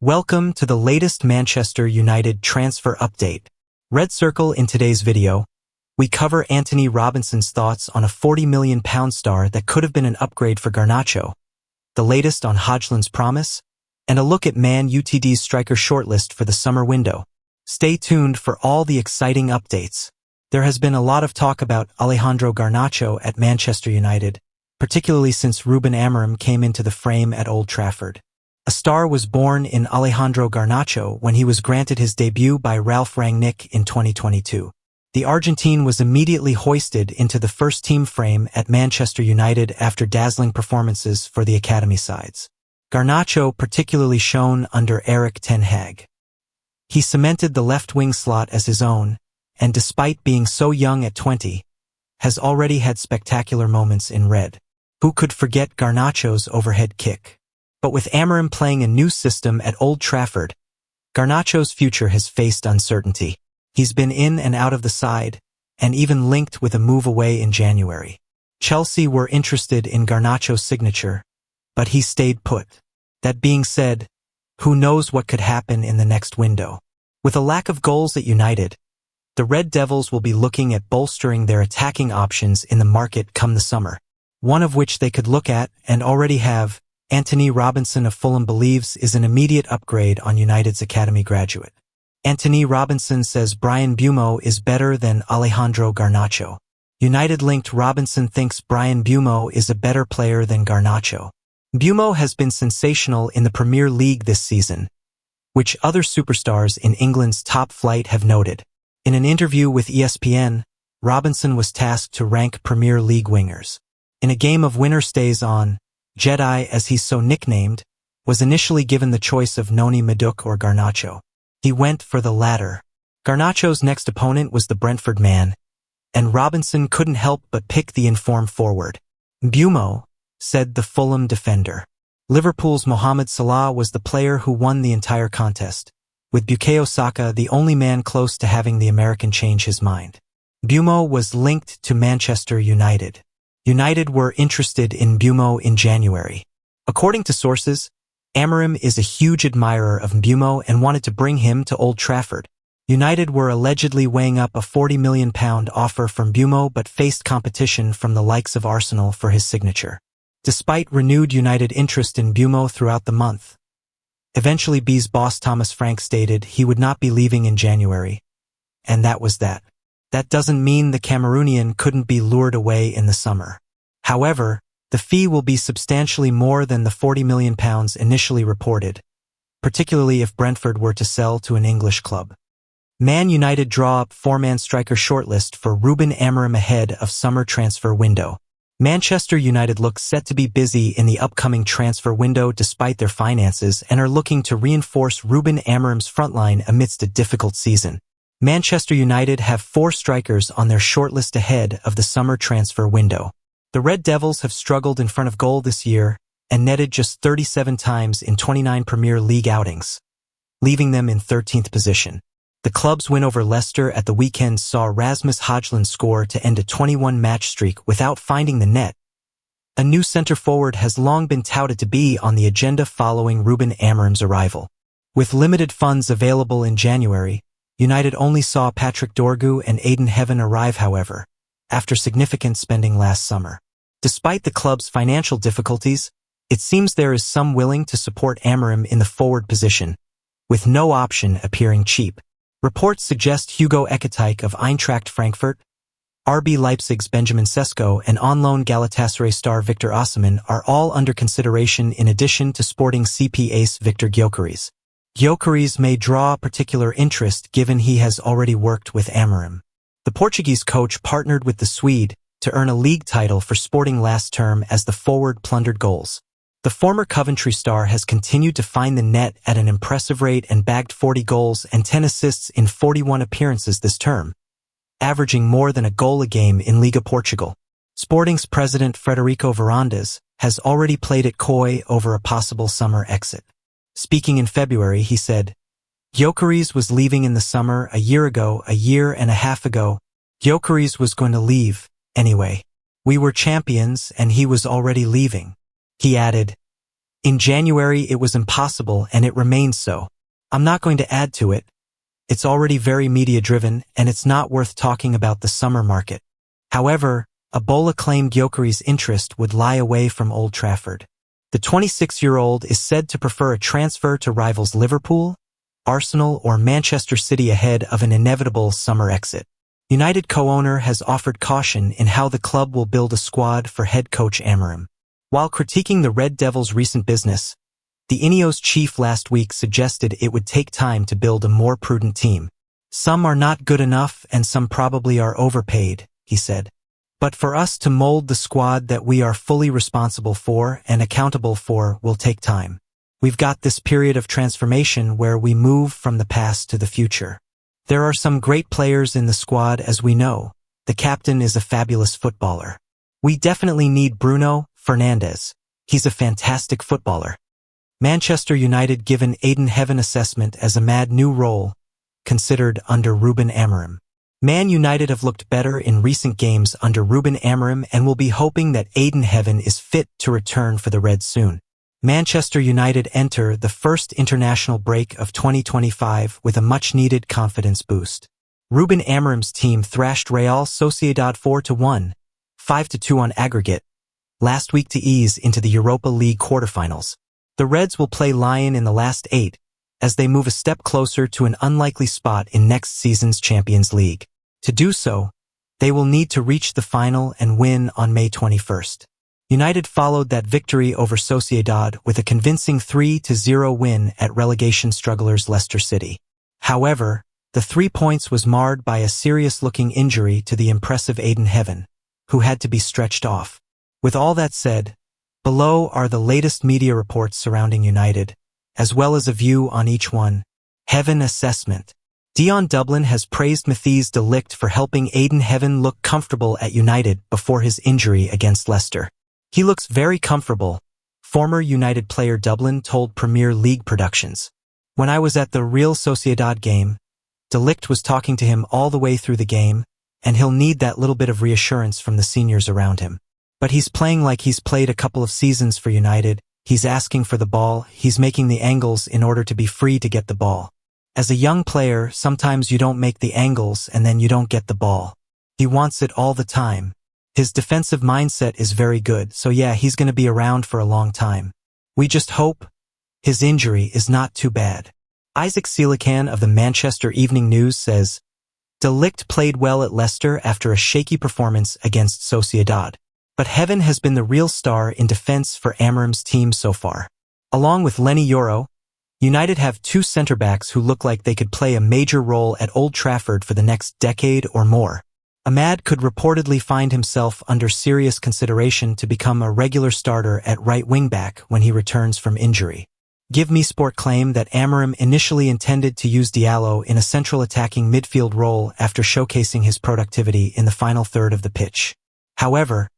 Welcome to the latest Manchester United transfer update. Red Circle. In today's video, we cover Antonee Robinson's thoughts on a £40 million star that could have been an upgrade for Garnacho, the latest on Hojlund's promise, and a look at Man Utd's striker shortlist for the summer window. Stay tuned for all the exciting updates. There has been a lot of talk about Alejandro Garnacho at Manchester United, particularly since Ruben Amorim came into the frame at Old Trafford. A star was born in Alejandro Garnacho when he was granted his debut by Ralf Rangnick in 2022. The Argentine was immediately hoisted into the first-team frame at Manchester United after dazzling performances for the academy sides. Garnacho particularly shone under Erik ten Hag. He cemented the left-wing slot as his own, and despite being so young at 20, has already had spectacular moments in red. Who could forget Garnacho's overhead kick? But with Amorim playing a new system at Old Trafford, Garnacho's future has faced uncertainty. He's been in and out of the side, and even linked with a move away in January. Chelsea were interested in Garnacho's signature, but he stayed put. That being said, who knows what could happen in the next window? With a lack of goals at United, the Red Devils will be looking at bolstering their attacking options in the market come the summer. One of which they could look at, and already have, Antonee Robinson of Fulham believes is an immediate upgrade on United's academy graduate. Antonee Robinson says Bryan Mbeumo is better than Alejandro Garnacho. United-linked Robinson thinks Bryan Mbeumo is a better player than Garnacho. Mbeumo has been sensational in the Premier League this season, which other superstars in England's top flight have noted. In an interview with ESPN, Robinson was tasked to rank Premier League wingers. In a game of winner stays on, Jedi, as he's so nicknamed, was initially given the choice of Noni Madueke or Garnacho. He went for the latter. Garnacho's next opponent was the Brentford man, and Robinson couldn't help but pick the informed forward. Mbeumo, said the Fulham defender. Liverpool's Mohamed Salah was the player who won the entire contest, with Bukayo Saka the only man close to having the American change his mind. Mbeumo was linked to Manchester United. United were interested in Mbeumo in January. According to sources, Amorim is a huge admirer of Mbeumo and wanted to bring him to Old Trafford. United were allegedly weighing up a £40 million offer from Mbeumo but faced competition from the likes of Arsenal for his signature. Despite renewed United interest in Mbeumo throughout the month, eventually B's boss Thomas Frank stated he would not be leaving in January, and that was that. That doesn't mean the Cameroonian couldn't be lured away in the summer. However, the fee will be substantially more than the £40 million initially reported, particularly if Brentford were to sell to an English club. Man United draw up four-man striker shortlist for Ruben Amorim ahead of summer transfer window. Manchester United looks set to be busy in the upcoming transfer window despite their finances and are looking to reinforce Ruben Amorim's frontline amidst a difficult season. Manchester United have 4 strikers on their shortlist ahead of the summer transfer window. The Red Devils have struggled in front of goal this year and netted just 37 times in 29 Premier League outings, leaving them in 13th position. The club's win over Leicester at the weekend saw Rasmus Højlund score to end a 21-match streak without finding the net. A new centre-forward has long been touted to be on the agenda following Ruben Amorim's arrival. With limited funds available in January, United only saw Patrick Dorgu and Aiden Heaven arrive, however, after significant spending last summer. Despite the club's financial difficulties, it seems there is some willing to support Amorim in the forward position, with no option appearing cheap. Reports suggest Hugo Ekitike of Eintracht Frankfurt, RB Leipzig's Benjamin Sesko, and on-loan Galatasaray star Victor Osimhen are all under consideration in addition to Sporting CP ace Victor Gyökeres. Gyökeres may draw particular interest given he has already worked with Amorim. The Portuguese coach partnered with the Swede to earn a league title for Sporting last term as the forward plundered goals. The former Coventry star has continued to find the net at an impressive rate and bagged 40 goals and 10 assists in 41 appearances this term, averaging more than a goal a game in Liga Portugal. Sporting's president Frederico Varandas has already played it coy over a possible summer exit. Speaking in February, he said, Gyökeres was leaving in the summer a year and a half ago. Gyökeres was going to leave, anyway. We were champions and he was already leaving. He added, In January it was impossible and it remains so. I'm not going to add to it. It's already very media-driven and it's not worth talking about the summer market. However, Ebola claimed Gyökeres's interest would lie away from Old Trafford. The 26-year-old is said to prefer a transfer to rivals Liverpool, Arsenal or Manchester City ahead of an inevitable summer exit. United co-owner has offered caution in how the club will build a squad for head coach Amorim. While critiquing the Red Devils' recent business, the Ineos chief last week suggested it would take time to build a more prudent team. Some are not good enough and some probably are overpaid, he said. But for us to mold the squad that we are fully responsible for and accountable for will take time. We've got this period of transformation where we move from the past to the future. There are some great players in the squad as we know. The captain is a fabulous footballer. We definitely need Bruno Fernandes. He's a fantastic footballer. Manchester United given Aiden Heaven assessment as a mad new role, considered under Ruben Amorim. Man United have looked better in recent games under Ruben Amorim and will be hoping that Aiden Heaven is fit to return for the Reds soon. Manchester United enter the first international break of 2025 with a much-needed confidence boost. Ruben Amorim's team thrashed Real Sociedad 4-1, 5-2 on aggregate, last week to ease into the Europa League quarterfinals. The Reds will play Lyon in the last 8, as they move a step closer to an unlikely spot in next season's Champions League. To do so, they will need to reach the final and win on May 21st. United followed that victory over Sociedad with a convincing 3-0 win at relegation strugglers Leicester City. However, the 3 points was marred by a serious-looking injury to the impressive Aiden Heaven, who had to be stretched off. With all that said, below are the latest media reports surrounding United, as well as a view on each one. Heaven assessment. Dion Dublin has praised Matthijs de Ligt for helping Aiden Heaven look comfortable at United before his injury against Leicester. He looks very comfortable, former United player Dublin told Premier League Productions. When I was at the Real Sociedad game, de Ligt was talking to him all the way through the game, and he'll need that little bit of reassurance from the seniors around him. But he's playing like he's played a couple of seasons for United. He's asking for the ball, he's making the angles in order to be free to get the ball. As a young player, sometimes you don't make the angles and then you don't get the ball. He wants it all the time. His defensive mindset is very good, so yeah, he's going to be around for a long time. We just hope his injury is not too bad. Isaac Selican of the Manchester Evening News says, De Ligt played well at Leicester after a shaky performance against Sociedad. But Heaven has been the real star in defense for Amorim's team so far. Along with Lenny Yoro, United have 2 centre-backs who look like they could play a major role at Old Trafford for the next decade or more. Ahmad could reportedly find himself under serious consideration to become a regular starter at right wing-back when he returns from injury. Give Me Sport claim that Amorim initially intended to use Diallo in a central attacking midfield role after showcasing his productivity in the final third of the pitch. However,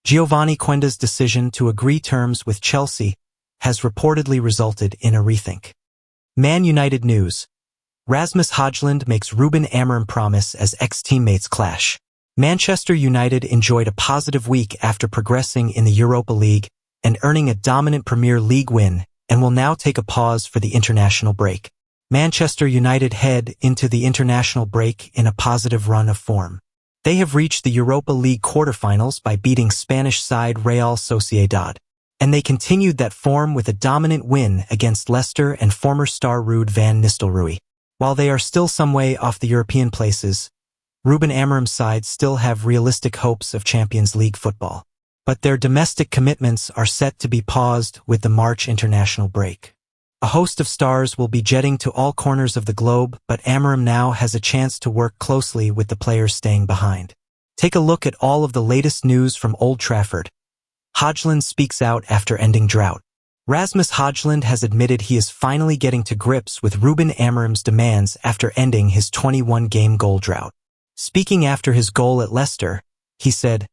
Giovanni Quenda's decision to agree terms with Chelsea has reportedly resulted in a rethink. Man United news. Rasmus Højlund makes Ruben Amorim promise as ex-teammates clash. Manchester United enjoyed a positive week after progressing in the Europa League and earning a dominant Premier League win and will now take a pause for the international break. Manchester United head into the international break in a positive run of form. They have reached the Europa League quarterfinals by beating Spanish side Real Sociedad, and they continued that form with a dominant win against Leicester and former star Ruud van Nistelrooy. While they are still some way off the European places, Ruben Amorim's side still have realistic hopes of Champions League football. But their domestic commitments are set to be paused with the March international break. A host of stars will be jetting to all corners of the globe, but Amorim now has a chance to work closely with the players staying behind. Take a look at all of the latest news from Old Trafford. Hojlund speaks out after ending drought. Rasmus Højlund has admitted he is finally getting to grips with Ruben Amorim's demands after ending his 21-game goal drought. Speaking after his goal at Leicester, he said,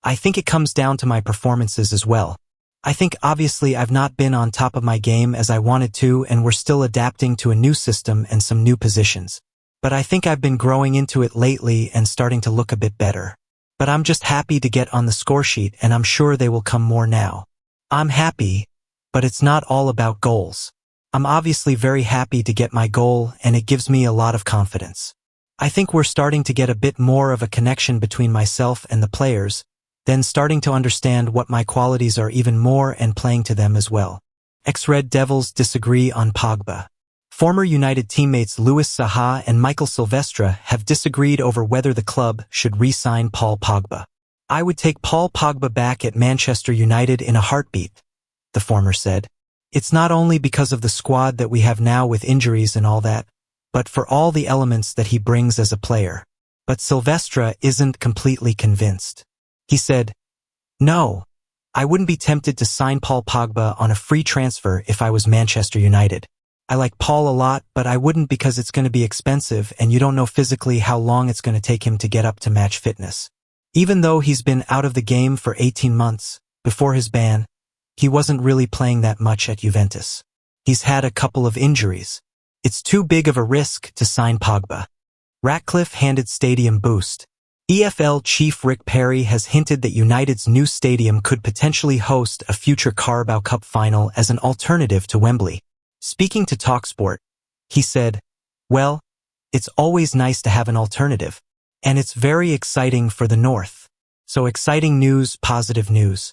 I think it comes down to my performances as well. I think obviously I've not been on top of my game as I wanted to and we're still adapting to a new system and some new positions. But I think I've been growing into it lately and starting to look a bit better. But I'm just happy to get on the score sheet and I'm sure they will come more now. I'm happy, but but it's not all about goals. I'm obviously very happy to get my goal, and it gives me a lot of confidence. I think we're starting to get a bit more of a connection between myself and the players, then starting to understand what my qualities are even more and playing to them as well. Ex-Red Devils disagree on Pogba. Former United teammates Luis Saha and Michael Silvestre have disagreed over whether the club should re-sign Paul Pogba. I would take Paul Pogba back at Manchester United in a heartbeat, the former said. It's not only because of the squad that we have now with injuries and all that, but for all the elements that he brings as a player. But Silvestre isn't completely convinced. He said, "No, I wouldn't be tempted to sign Paul Pogba on a free transfer if I was Manchester United. I like Paul a lot, but I wouldn't because it's going to be expensive and you don't know physically how long it's going to take him to get up to match fitness. Even though he's been out of the game for 18 months, before his ban, he wasn't really playing that much at Juventus. He's had a couple of injuries. It's too big of a risk to sign Pogba." Ratcliffe handed stadium boost. EFL chief Rick Perry has hinted that United's new stadium could potentially host a future Carabao Cup final as an alternative to Wembley. Speaking to TalkSport, he said, "Well, it's always nice to have an alternative. And it's very exciting for the North. So exciting news, positive news.